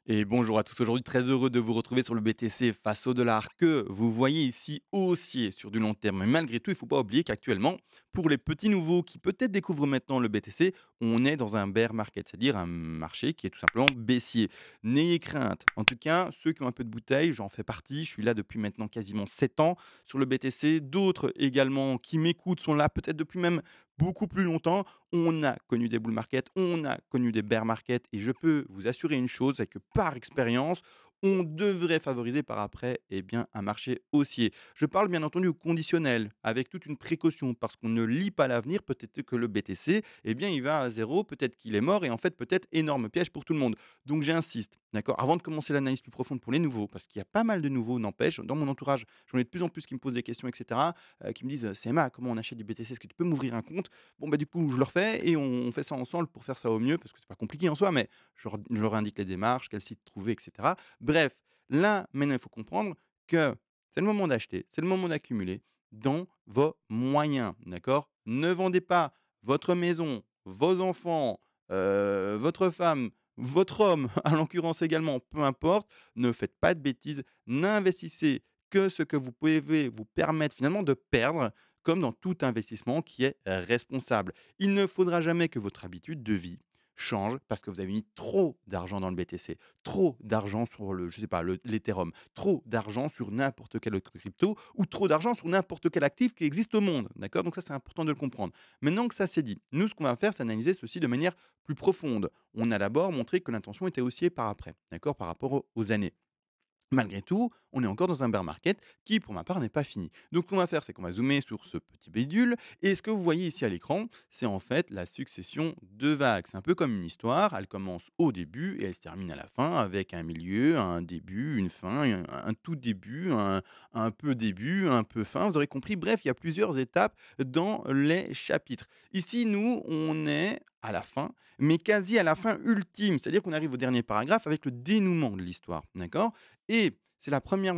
Et bonjour à tous, aujourd'hui très heureux de vous retrouver sur le BTC face au dollar que vous voyez ici haussier sur du long terme. Mais malgré tout, il ne faut pas oublier qu'actuellement, pour les petits nouveaux qui peut-être découvrent maintenant le BTC, on est dans un bear market, c'est-à-dire un marché qui est tout simplement baissier. N'ayez crainte. En tout cas, ceux qui ont un peu de bouteille, j'en fais partie, je suis là depuis maintenant quasiment 7 ans sur le BTC. D'autres également qui m'écoutent sont là peut-être depuis même beaucoup plus longtemps. On a connu des bull markets, on a connu des bear markets et je peux vous assurer une chose, c'est que par expérience, on devrait favoriser par après un marché haussier. Je parle bien entendu au conditionnel, avec toute une précaution, parce qu'on ne lit pas l'avenir. Peut-être que le BTC, il va à zéro, peut-être qu'il est mort, et en fait, peut-être énorme piège pour tout le monde. Donc j'insiste, d'accord. Avant de commencer l'analyse plus profonde pour les nouveaux, parce qu'il y a pas mal de nouveaux, n'empêche, dans mon entourage, j'en ai de plus en plus qui me posent des questions, etc., qui me disent: CMA, comment on achète du BTC? Est-ce que tu peux m'ouvrir un compte? Bon, bah, du coup, je le refais et on fait ça ensemble pour faire ça au mieux parce que c'est pas compliqué en soi, mais je leur indique les démarches, quel site trouver, et cetera. Bref, là, maintenant, il faut comprendre que c'est le moment d'acheter, c'est le moment d'accumuler dans vos moyens, d'accord? Ne vendez pas votre maison, vos enfants, votre femme, votre homme, à l'occurrence également, peu importe. Ne faites pas de bêtises, n'investissez que ce que vous pouvez vous permettre finalement de perdre comme dans tout investissement qui est responsable. Il ne faudra jamais que votre habitude de vie change parce que vous avez mis trop d'argent dans le BTC, trop d'argent sur le, je sais pas, l'Ethereum, trop d'argent sur n'importe quel autre crypto ou trop d'argent sur n'importe quel actif qui existe au monde. D'accord. Donc ça, c'est important de le comprendre. Maintenant que ça c'est dit, nous, ce qu'on va faire, c'est analyser ceci de manière plus profonde. On a d'abord montré que l'intention était haussière par après, d'accord, par rapport aux années. Malgré tout, on est encore dans un bear market qui, pour ma part, n'est pas fini. Donc, ce qu'on va faire, c'est qu'on va zoomer sur ce petit bidule. Et ce que vous voyez ici à l'écran, c'est en fait la succession de vagues. C'est un peu comme une histoire. Elle commence au début et elle se termine à la fin avec un milieu, un début, une fin, un tout début, un peu début, un peu fin. Vous aurez compris. Bref, il y a plusieurs étapes dans les chapitres. Ici, nous, on est à la fin, mais quasi à la fin ultime. C'est-à-dire qu'on arrive au dernier paragraphe avec le dénouement de l'histoire. D'accord. Et c'est la première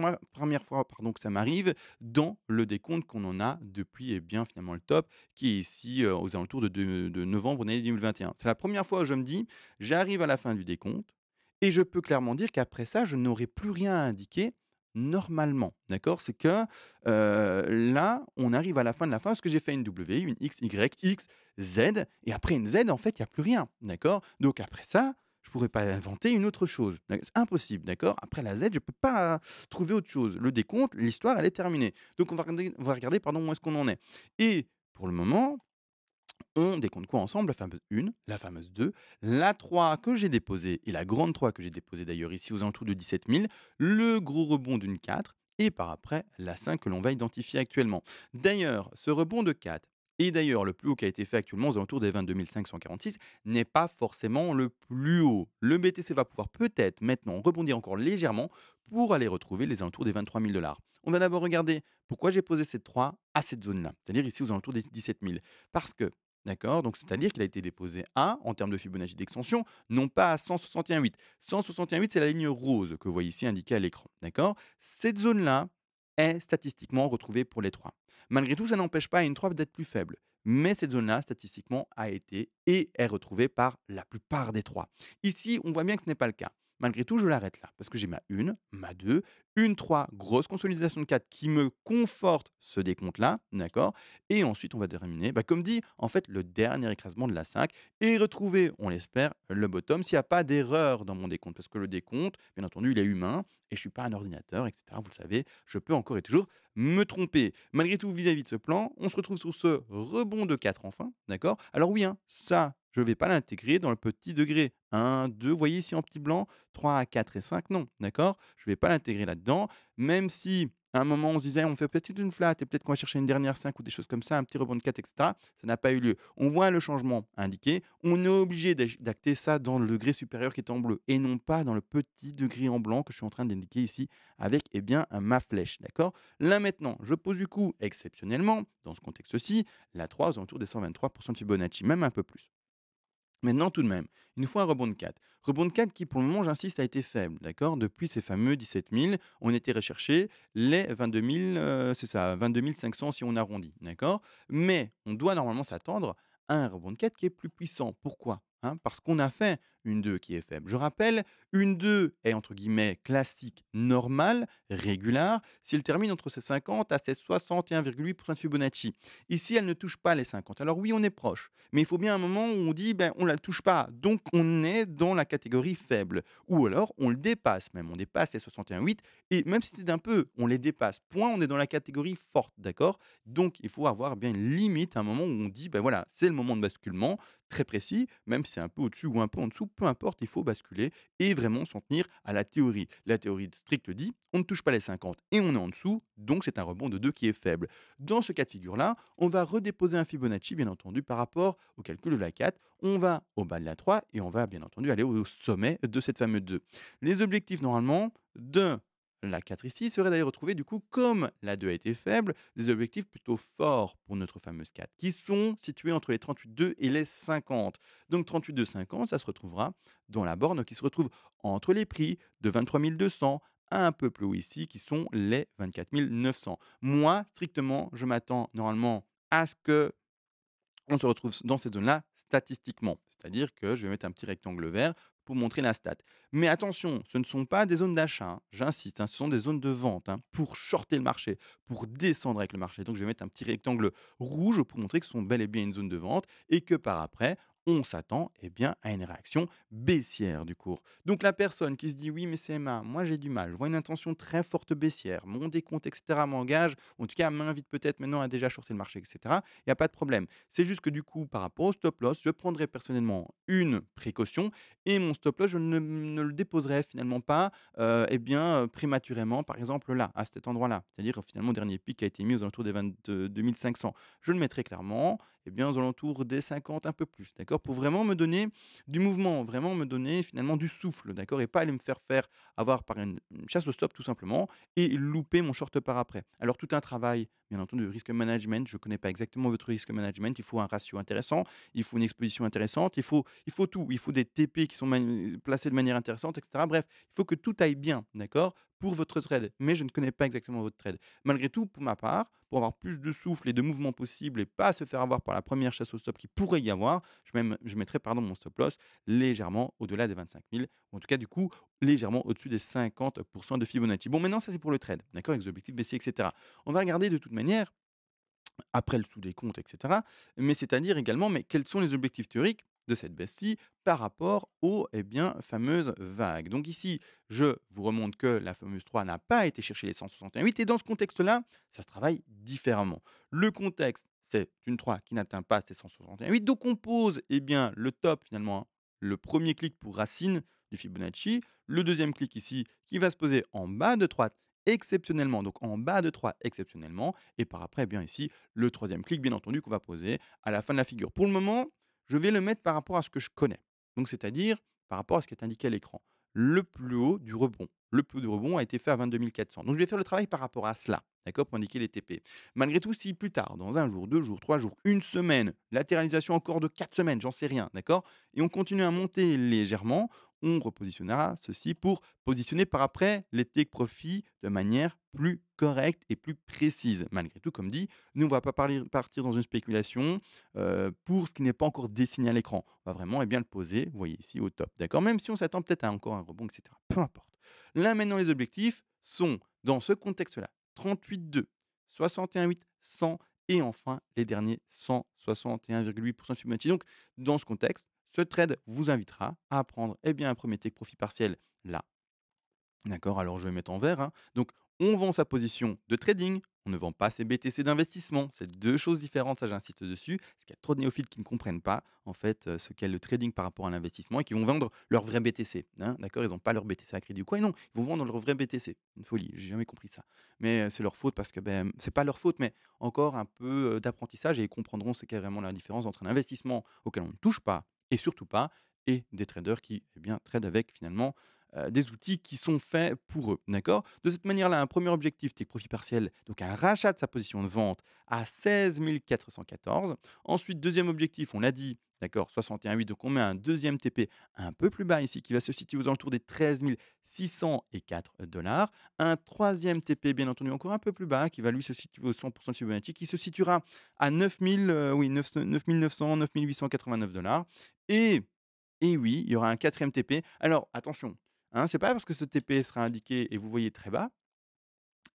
fois pardon, que ça m'arrive dans le décompte qu'on en a depuis, finalement le top qui est ici, aux alentours de novembre de l'année 2021. C'est la première fois où je me dis: «J'arrive à la fin du décompte et je peux clairement dire qu'après ça, je n'aurai plus rien à indiquer normalement». D'accord? C'est que, là, on arrive à la fin de la fin parce que j'ai fait une W, une X, Y, X, Z et après une Z, en fait, il y a plus rien. D'accord? Donc après ça, je pourrais pas inventer une autre chose. C'est impossible, d'accord? Après la Z, je peux pas trouver autre chose. Le décompte, l'histoire, elle est terminée. Donc on va regarder pardon, où est-ce qu'on en est. Et pour le moment, on décompte quoi ensemble? La fameuse 1, la fameuse 2, la 3 que j'ai déposée et la grande 3 que j'ai déposée d'ailleurs ici aux alentours de 17 000, le gros rebond d'une 4 et par après la 5 que l'on va identifier actuellement. D'ailleurs, ce rebond de 4 et d'ailleurs le plus haut qui a été fait actuellement aux alentours des 22 546 n'est pas forcément le plus haut. Le BTC va pouvoir peut-être maintenant rebondir encore légèrement pour aller retrouver les alentours des 23 000 $. On va d'abord regarder pourquoi j'ai posé cette 3 à cette zone-là, c'est-à-dire ici aux alentours des 17 000. Parce que d'accord? Donc c'est-à-dire qu'il a été déposé à, en termes de Fibonacci d'extension, non pas à 161,8. 161,8, c'est la ligne rose que vous voyez ici indiquée à l'écran. D'accord? Cette zone-là est statistiquement retrouvée pour les 3. Malgré tout, ça n'empêche pas à une 3 d'être plus faible. Mais cette zone-là, statistiquement, a été et est retrouvée par la plupart des 3. Ici, on voit bien que ce n'est pas le cas. Malgré tout, je l'arrête là, parce que j'ai ma 1, ma 2, une 3, grosse consolidation de 4 qui me conforte ce décompte-là, d'accord? Et ensuite, on va terminer, comme dit, en fait, le dernier écrasement de la 5 et retrouver, on l'espère, le bottom s'il n'y a pas d'erreur dans mon décompte. Parce que le décompte, bien entendu, il est humain et je ne suis pas un ordinateur, etc. Vous le savez, je peux encore et toujours me tromper. Malgré tout, vis-à-vis de ce plan, on se retrouve sur ce rebond de 4 enfin, d'accord? Alors oui, hein, ça, je ne vais pas l'intégrer dans le petit degré. 1, 2, vous voyez ici en petit blanc, 3, 4 et 5, non, d'accord? Je ne vais pas l'intégrer là-dedans, même si à un moment, on se disait: «On fait peut-être une flat et peut-être qu'on va chercher une dernière 5 ou des choses comme ça, un petit rebond de 4 et cetera». Ça n'a pas eu lieu. On voit le changement indiqué. On est obligé d'acter ça dans le degré supérieur qui est en bleu et non pas dans le petit degré en blanc que je suis en train d'indiquer ici avec, ma flèche, d'accord? Là, maintenant, je pose du coup, exceptionnellement, dans ce contexte-ci, la 3 aux alentours des 123 de Fibonacci, même un peu plus. Maintenant, tout de même, il nous faut un rebond de 4. Rebond de 4 qui, pour le moment, j'insiste, a été faible, d'accord? Depuis ces fameux 17 000, on était recherché les 22 000, c'est ça, 22 500 si on arrondit, d'accord? Mais on doit normalement s'attendre à un rebond de 4 qui est plus puissant. Pourquoi? hein, parce qu'on a fait une 2 qui est faible. Je rappelle, une 2 est entre guillemets «classique», normale, régulière, si elle termine entre ses 50 à ses 61,8 de Fibonacci. Ici, elle ne touche pas les 50. Alors oui, on est proche, mais il faut bien un moment où on dit: «Ben, on ne la touche pas», donc on est dans la catégorie faible ou alors on le dépasse même, on dépasse les 61,8 et même si c'est d'un peu, on les dépasse, point, on est dans la catégorie forte, d'accord? Donc il faut avoir bien une limite, un moment où on dit: «Ben voilà, c'est le moment de basculement», très précis, même si c'est un peu au-dessus ou un peu en dessous, peu importe, il faut basculer et vraiment s'en tenir à la théorie. La théorie stricte dit: «On ne touche pas les 50 et on est en dessous, donc c'est un rebond de 2 qui est faible». Dans ce cas de figure-là, on va redéposer un Fibonacci, bien entendu, par rapport au calcul de la 4. On va au bas de la 3 et on va bien entendu aller au sommet de cette fameuse 2. Les objectifs, normalement, de la 4 ici seraient d'aller retrouver, du coup, comme la 2 a été faible, des objectifs plutôt forts pour notre fameuse 4, qui sont situés entre les 38,2 et les 50. Donc 38,250, ça se retrouvera dans la borne qui se retrouve entre les prix de 23 200 un peu plus haut ici, qui sont les 24 900. Moi, strictement, je m'attends normalement à ce que on se retrouve dans cette zone-là statistiquement. C'est-à-dire que je vais mettre un petit rectangle vert pour montrer la stat. Mais attention, ce ne sont pas des zones d'achat, hein, j'insiste, hein, ce sont des zones de vente, hein, pour shorter le marché, pour descendre avec le marché. Donc je vais mettre un petit rectangle rouge pour montrer que ce sont bel et bien une zone de vente et que par après, on s'attend eh bien, à une réaction baissière du cours. Donc la personne qui se dit oui mais CMA, moi j'ai du mal, je vois une intention très forte baissière, mon décompte etc. m'engage, en tout cas m'invite peut-être maintenant à déjà shorter le marché etc. Il n'y a pas de problème. C'est juste que du coup, par rapport au stop loss, je prendrai personnellement une précaution et mon stop loss, je ne le déposerai finalement pas, eh bien, prématurément, par exemple là, à cet endroit-là. C'est-à-dire finalement, le dernier pic a été mis aux alentours des 22 500. Je le mettrai clairement, eh bien, aux alentours des 50, un peu plus, d'accord? Pour vraiment me donner du mouvement, vraiment me donner finalement du souffle, d'accord? Et pas aller me faire avoir par une chasse au stop tout simplement et louper mon short par après. Alors tout un travail, bien entendu, de risque management, je ne connais pas exactement votre risque management, il faut un ratio intéressant, il faut une exposition intéressante, il faut tout, il faut des TP qui sont placés de manière intéressante, etc. Bref, il faut que tout aille bien, d'accord, pour votre trade. Mais je ne connais pas exactement votre trade. Malgré tout, pour ma part, pour avoir plus de souffle et de mouvement possible et pas se faire avoir par la première chasse au stop qui pourrait y avoir, je mettrai pardon, mon stop loss légèrement au-delà des 25 000, ou en tout cas, du coup, légèrement au-dessus des 50% de Fibonacci. Bon, maintenant, ça c'est pour le trade, d'accord, avec des objectifs baissiers, etc. On va regarder de toute manière après le sous-décompte, et cetera. Mais c'est-à-dire également, mais quels sont les objectifs théoriques de cette baisse-ci par rapport aux eh bien, fameuses vagues. Donc ici, je vous remonte que la fameuse 3 n'a pas été chercher les 161,8 et dans ce contexte-là, ça se travaille différemment. Le contexte, c'est une 3 qui n'atteint pas ces 161,8, donc on pose eh bien, le top finalement, hein, le premier clic pour racine du Fibonacci, le deuxième clic ici qui va se poser en bas de 3 exceptionnellement, donc en bas de 3 exceptionnellement, et par après, eh bien ici, le troisième clic, bien entendu, qu'on va poser à la fin de la figure. Pour le moment, je vais le mettre par rapport à ce que je connais. Donc, c'est-à-dire par rapport à ce qui est indiqué à l'écran. Le plus haut du rebond. Le plus haut du rebond a été fait à 22 400. Donc, je vais faire le travail par rapport à cela, d'accord, pour indiquer les TP. Malgré tout, si plus tard, dans un jour, deux jours, trois jours, une semaine, latéralisation encore de 4 semaines, j'en sais rien, d'accord, et on continue à monter légèrement, on repositionnera ceci pour positionner par après les take profits de manière plus correcte et plus précise. Malgré tout, comme dit, nous, on ne va pas partir dans une spéculation pour ce qui n'est pas encore dessiné à l'écran. On va vraiment bien le poser, vous voyez ici, au top. D'accord. Même si on s'attend peut-être à encore un rebond, etc. Peu importe. Là, maintenant, les objectifs sont, dans ce contexte-là, 38,2, 61,8, 100 et enfin les derniers 161,8% de Fibonacci. Donc, dans ce contexte, ce trade vous invitera à prendre eh bien, un premier take profit partiel là. D'accord, alors je vais mettre en vert, hein. Donc, on vend sa position de trading, on ne vend pas ses BTC d'investissement. C'est deux choses différentes, ça j'insiste dessus. Parce qu'il y a trop de néophytes qui ne comprennent pas en fait ce qu'est le trading par rapport à l'investissement et qui vont vendre leur vrai BTC, hein. D'accord, ils n'ont pas leur BTC à crédit ou quoi, non, ils vont vendre leur vrai BTC. Une folie, j'ai jamais compris ça. Mais c'est leur faute parce que ben, c'est pas leur faute, mais encore un peu d'apprentissage et ils comprendront ce qu'est vraiment la différence entre un investissement auquel on ne touche pas et surtout pas, et des traders qui eh bien, tradent avec finalement des outils qui sont faits pour eux, d'accord? De cette manière-là, un premier objectif, take profit partiel, donc un rachat de sa position de vente à 16 414. Ensuite, deuxième objectif, on l'a dit, d'accord, 61,8, donc on met un deuxième TP un peu plus bas ici, qui va se situer aux alentours des 13 604 $. Un troisième TP, bien entendu, encore un peu plus bas, qui va lui se situer au 100% de Fibonacci, qui se situera à 9 900, 9 889 $. Et Et oui, il y aura un quatrième TP. Alors attention, hein, c'est pas parce que ce TP sera indiqué et vous voyez très bas,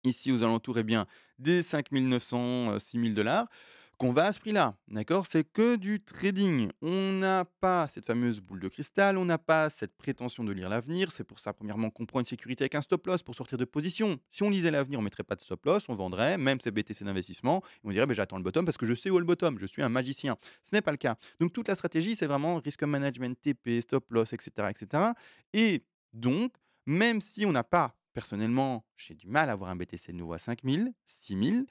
ici aux alentours, eh bien, des 5 900, 6 000 qu'on va à ce prix-là, d'accord? C'est que du trading. On n'a pas cette fameuse boule de cristal, on n'a pas cette prétention de lire l'avenir. C'est pour ça, premièrement, qu'on prend une sécurité avec un stop loss pour sortir de position. Si on lisait l'avenir, on mettrait pas de stop loss, on vendrait, même ces BTC d'investissement, et on dirait: «Beh, j'attends le bottom parce que je sais où est le bottom, je suis un magicien». Ce n'est pas le cas. Donc toute la stratégie, c'est vraiment risk management, TP, stop loss, et cetera, et cetera. Et donc, même si on n'a pas personnellement, j'ai du mal à avoir un BTC de nouveau à 5 000, 6 000,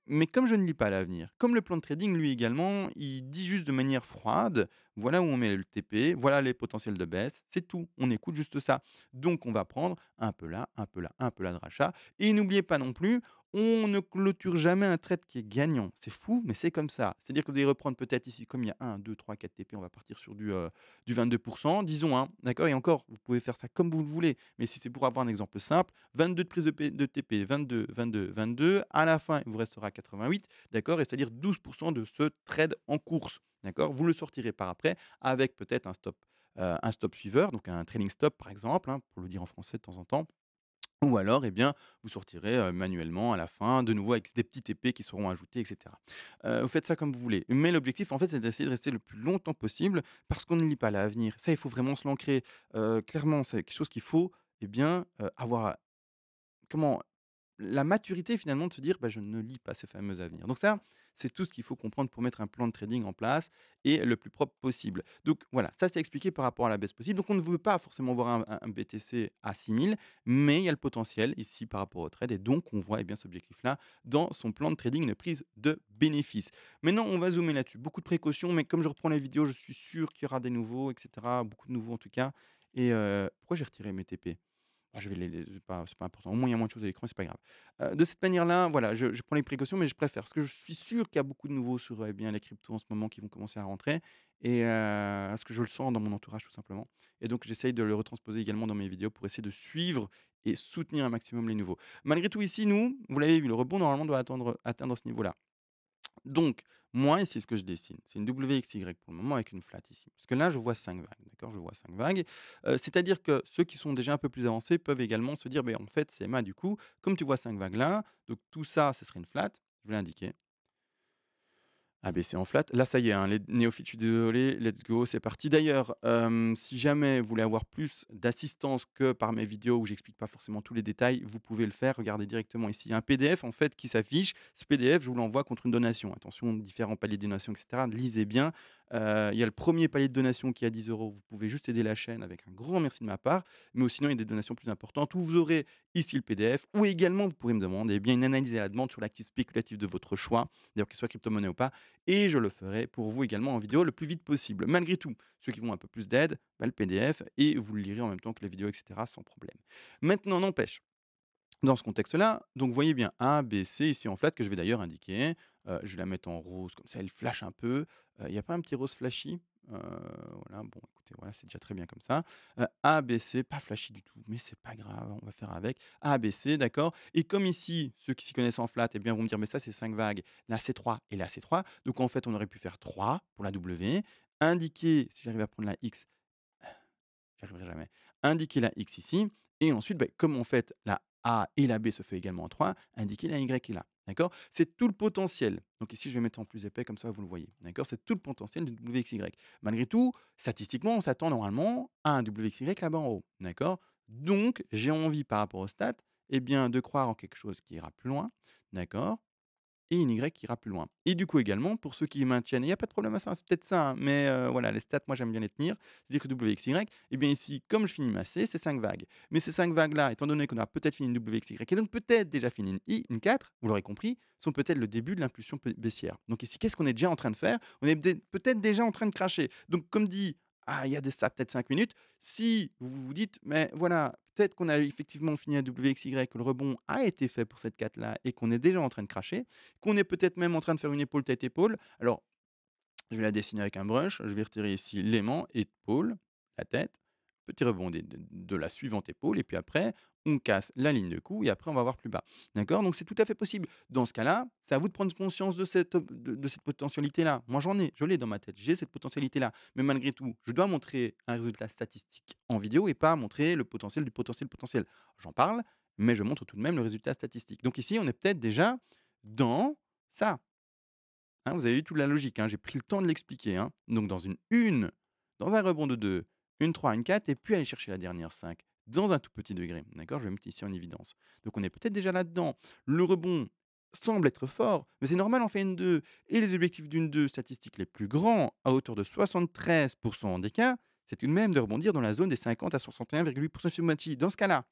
mais comme je ne lis pas l'avenir, comme le plan de trading, lui également, il dit juste de manière froide, voilà où on met le TP, voilà les potentiels de baisse, c'est tout. On écoute juste ça. Donc on va prendre un peu là, un peu là, un peu là de rachat. Et n'oubliez pas non plus, on ne clôture jamais un trade qui est gagnant. C'est fou, mais c'est comme ça. C'est-à-dire que vous allez reprendre peut-être ici, comme il y a 1, 2, 3, 4 TP, on va partir sur du 22%, disons, hein, d'accord. Et encore, vous pouvez faire ça comme vous le voulez. Mais si c'est pour avoir un exemple simple, 22 de prise de TP, 22, 22, 22, à la fin, il vous restera 88, d'accord, et c'est-à-dire 12% de ce trade en course, d'accord. Vous le sortirez par après avec peut-être un stop suiveur, donc un trailing stop par exemple, hein, pour le dire en français de temps en temps. Ou alors, eh bien, vous sortirez manuellement à la fin, de nouveau avec des petits TP qui seront ajoutés, et cetera. Vous faites ça comme vous voulez. Mais l'objectif, en fait, c'est d'essayer de rester le plus longtemps possible parce qu'on ne lit pas l'avenir. Ça, il faut vraiment se l'ancrer. Clairement, c'est quelque chose qu'il faut, eh bien, avoir comment la maturité finalement de se dire: «Bah, je ne lis pas ces fameux avenirs». Donc ça, c'est tout ce qu'il faut comprendre pour mettre un plan de trading en place et le plus propre possible. Donc voilà, ça c'est expliqué par rapport à la baisse possible. Donc on ne veut pas forcément voir un BTC à 6 000, mais il y a le potentiel ici par rapport au trade et donc on voit, eh bien, cet objectif-là dans son plan de trading, une prise de bénéfice. Maintenant, on va zoomer là-dessus. Beaucoup de précautions, mais comme je reprends les vidéos, je suis sûr qu'il y aura des nouveaux et cetera, beaucoup de nouveaux en tout cas. Et pourquoi j'ai retiré mes TP? Ah, je vais c'est pas important. Au moins, il y a moins de choses à l'écran, c'est pas grave. De cette manière-là, voilà, je prends les précautions, mais je préfère parce que je suis sûr qu'il y a beaucoup de nouveaux sur, eh bien, les cryptos en ce moment qui vont commencer à rentrer et parce que je le sens dans mon entourage tout simplement et donc j'essaye de le retransposer également dans mes vidéos pour essayer de suivre et soutenir un maximum les nouveaux. Malgré tout ici, nous, vous l'avez vu, le rebond normalement doit atteindre ce niveau-là. Donc, moi, ici, ce que je dessine, c'est une WXY pour le moment avec une flat ici. Parce que là, je vois 5 vagues, d'accord? Je vois 5 vagues. C'est-à-dire que ceux qui sont déjà un peu plus avancés peuvent également se dire: «Beh, en fait, CMA, du coup, comme tu vois 5 vagues là, donc tout ça, ce serait une flat». Je vais l'indiquer. ABC en flat. Là, ça y est, hein, les néophytes, je suis désolé, let's go, c'est parti. D'ailleurs, si jamais vous voulez avoir plus d'assistance que par mes vidéos où j'explique pas forcément tous les détails, vous pouvez le faire. Regardez directement ici. Il y a un PDF en fait qui s'affiche. Ce PDF, je vous l'envoie contre une donation. Attention, différents paliers de donation, et cetera. Lisez bien. Il y a le premier palier de donation qui est à 10 €. Vous pouvez juste aider la chaîne avec un grand merci de ma part. Mais sinon, il y a des donations plus importantes où vous aurez ici le PDF. Ou également, vous pourrez me demander eh bien, une analyse à la demande sur l'actif spéculatif de votre choix, d'ailleurs qu'il soit crypto-monnaie ou pas et je le ferai pour vous également en vidéo le plus vite possible. Malgré tout, ceux qui vont un peu plus d'aide, bah, le PDF et vous le lirez en même temps que la vidéo, et cetera, sans problème. Maintenant, n'empêche, dans ce contexte-là, donc voyez bien A, B, C ici en flat que je vais d'ailleurs indiquer. Je vais la mettre en rose comme ça elle flash un peu. Il y a pas un petit rose flashy? Voilà, bon écoutez, voilà, c'est déjà très bien comme ça. A, B, C, pas flashy du tout, mais c'est pas grave, on va faire avec. A, B, C, d'accord et comme ici, ceux qui s'y connaissent en flat eh bien vont me dire: «Mais ça c'est 5 vagues, là c'est 3 et là c'est 3». Donc en fait, on aurait pu faire 3 pour la W, indiquer si j'arrive à prendre la X, j'y arriverai jamais. Indiquer la X ici et ensuite, beh, comme en fait la A et la B se fait également en 3, indiquer la Y qui est là. D'accord? C'est tout le potentiel. Donc ici, je vais mettre en plus épais comme ça vous le voyez. D'accord? C'est tout le potentiel du WXY. Malgré tout, statistiquement, on s'attend normalement à un WXY là-bas en haut. D'accord? Donc, j'ai envie par rapport aux stats, eh bien, de croire en quelque chose qui ira plus loin. D'accord? Et une Y qui ira plus loin. Et du coup également, pour ceux qui maintiennent, il y a pas de problème à ça, c'est peut-être ça, hein, mais voilà, les stats, moi j'aime bien les tenir. C'est-à-dire que WXY, et bien ici, comme je finis ma C, c'est 5 vagues. Mais ces 5 vagues-là, étant donné qu'on a peut-être fini une WXY et donc peut-être déjà fini une I, une 4, vous l'aurez compris, sont peut-être le début de l'impulsion baissière. Donc ici, qu'est-ce qu'on est déjà en train de faire? On est peut-être déjà en train de cracher. Donc comme dit, ah, il y a de ça peut-être 5 minutes, si vous vous dites: «Mais voilà, peut-être qu'on a effectivement fini à WXY, que le rebond a été fait pour cette 4 là et qu'on est déjà en train de cracher», qu'on est peut-être même en train de faire une épaule tête-épaule. Alors, je vais la dessiner avec un brush. Je vais retirer ici l'aimant, épaule, la tête, petit rebond de la suivante épaule. Et puis après, on casse la ligne de coup et après on va voir plus bas. D'accord? Donc c'est tout à fait possible. Dans ce cas-là, c'est à vous de prendre conscience de cette potentialité-là. Moi je l'ai dans ma tête, j'ai cette potentialité-là. Mais malgré tout, je dois montrer un résultat statistique en vidéo et pas montrer le potentiel du potentiel. J'en parle, mais je montre tout de même le résultat statistique. Donc ici, on est peut-être déjà dans ça. Hein, vous avez eu toute la logique, hein, j'ai pris le temps de l'expliquer, hein. Donc dans dans un rebond de 2, une 3, une 4, et puis aller chercher la dernière 5 dans un tout petit degré. D'accord? Je vais mettre ici en évidence. Donc on est peut-être déjà là-dedans. Le rebond semble être fort, mais c'est normal, on fait une 2. Et les objectifs d'une 2 statistique les plus grands, à hauteur de 73% des cas, c'est tout de même de rebondir dans la zone des 50 à 61,8% Fibonacci. Dans ce cas-là,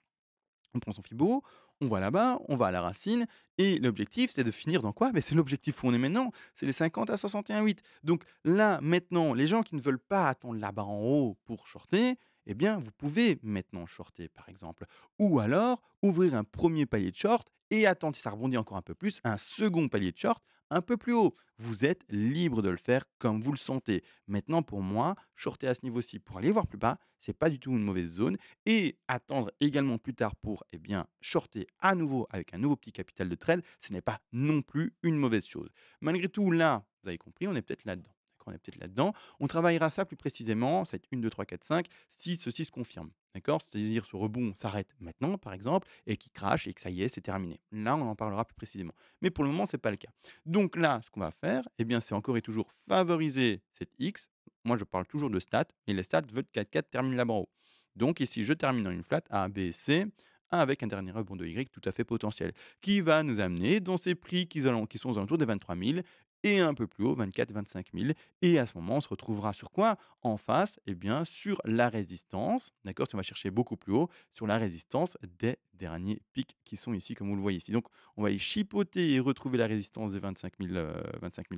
on prend son Fibo, on va là-bas, on va à la racine, et l'objectif, c'est de finir dans quoi? C'est l'objectif où on est maintenant, c'est les 50 à 61,8. Donc là, maintenant, les gens qui ne veulent pas attendre là-bas en haut pour shorter, eh bien, vous pouvez maintenant shorter, par exemple. Ou alors, ouvrir un premier palier de short et attendre, si ça rebondit encore un peu plus, un second palier de short un peu plus haut. Vous êtes libre de le faire comme vous le sentez. Maintenant, pour moi, shorter à ce niveau-ci pour aller voir plus bas, c'est pas du tout une mauvaise zone, et attendre également plus tard pour, eh bien, shorter à nouveau avec un nouveau petit capital de trade, ce n'est pas non plus une mauvaise chose. Malgré tout, là, vous avez compris, on est peut-être là-dedans. D'accord, on est peut-être là-dedans. On travaillera ça plus précisément, ça va être 1, 2, 3, 4, 5, si ceci se confirme. D'accord? C'est-à-dire ce rebond s'arrête maintenant, par exemple, et qui crache et que ça y est, c'est terminé. Là, on en parlera plus précisément. Mais pour le moment, ce n'est pas le cas. Donc là, ce qu'on va faire, eh bien, c'est encore et toujours favoriser cette X. Moi, je parle toujours de stats, et les stats veulent que 4 termine là-bas en haut. Donc ici, je termine en une flat A, B, C, avec un dernier rebond de Y tout à fait potentiel, qui va nous amener dans ces prix qui sont aux alentours des 23 000 et un peu plus haut, 24 000, 25 000. Et à ce moment, on se retrouvera sur quoi? En face, eh bien, sur la résistance. D'accord? Si on va chercher beaucoup plus haut, sur la résistance des derniers pics qui sont ici, comme vous le voyez ici. Donc, on va aller chipoter et retrouver la résistance des 25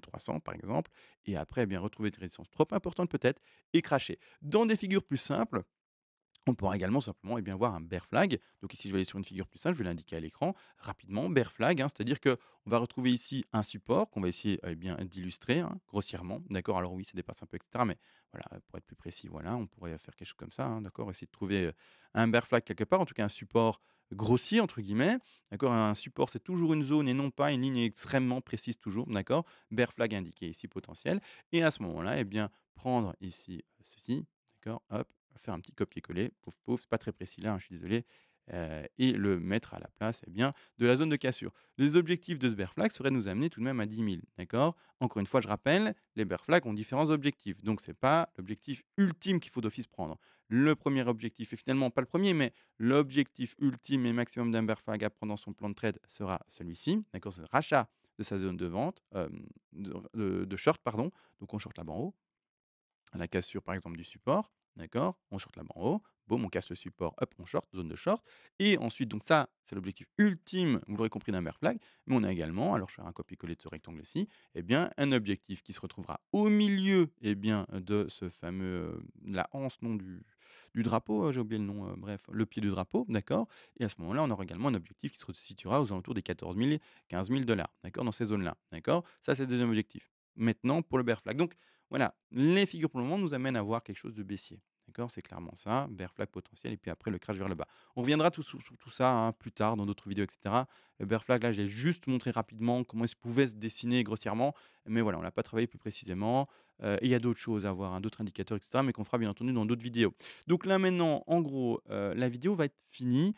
300, par exemple. Et après, eh bien, retrouver des résistances trop importantes peut-être et cracher. Dans des figures plus simples, on pourra également simplement, eh bien, voir un bear flag. Donc ici, je vais aller sur une figure plus simple, je vais l'indiquer à l'écran rapidement. Bear flag, hein, c'est-à-dire qu'on va retrouver ici un support qu'on va essayer, eh bien, d'illustrer, hein, grossièrement. D'accord? Alors oui, ça dépasse un peu, etc. Mais voilà, pour être plus précis, voilà, on pourrait faire quelque chose comme ça. Hein, d'accord? Essayer de trouver un bear flag quelque part, en tout cas un support grossier, entre guillemets. D'accord? Un support, c'est toujours une zone et non pas une ligne extrêmement précise toujours. D'accord? Bear flag indiqué ici potentiel. Et à ce moment-là, eh bien, prendre ici ceci. D'accord? Hop, faire un petit copier-coller, pouf pouf, c'est pas très précis là, hein, je suis désolé, et le mettre à la place, eh bien, de la zone de cassure. Les objectifs de ce bear flag seraient de nous amener tout de même à 10 000, d'accord? Encore une fois, je rappelle, les bear flags ont différents objectifs, donc c'est pas l'objectif ultime qu'il faut d'office prendre. Le premier objectif, et finalement pas le premier, mais l'objectif ultime et maximum d'un bear flag à prendre dans son plan de trade sera celui-ci, d'accord? C'est le rachat de sa zone de vente, de short, pardon, donc on short là-bas en haut, à la cassure par exemple du support, d'accord? On short là-bas en haut, boum, on casse le support, hop, on short, zone de short. Et ensuite, donc ça, c'est l'objectif ultime, vous l'aurez compris, d'un bear flag. Mais on a également, alors je vais faire un copier-coller de ce rectangle ici, eh bien, un objectif qui se retrouvera au milieu, eh bien, de ce fameux, la anse, non, du drapeau, j'ai oublié le nom, bref, le pied du drapeau, d'accord? Et à ce moment-là, on aura également un objectif qui se situera aux alentours des 14 000, 15 000 $, d'accord? Dans ces zones-là, d'accord? Ça, c'est le deuxième objectif. Maintenant, pour le bear flag. Donc, voilà, les figures pour le moment nous amènent à voir quelque chose de baissier. D'accord? C'est clairement ça, bear flag potentiel et puis après le crash vers le bas. On reviendra sur tout ça, hein, plus tard dans d'autres vidéos, etc. Le bear flag, là, j'ai juste montré rapidement comment il pouvait se dessiner grossièrement, mais voilà, on l'a pas travaillé plus précisément. Et il y a d'autres choses à voir, hein, d'autres indicateurs, etc., mais qu'on fera bien entendu dans d'autres vidéos. Donc là maintenant, en gros, la vidéo va être finie.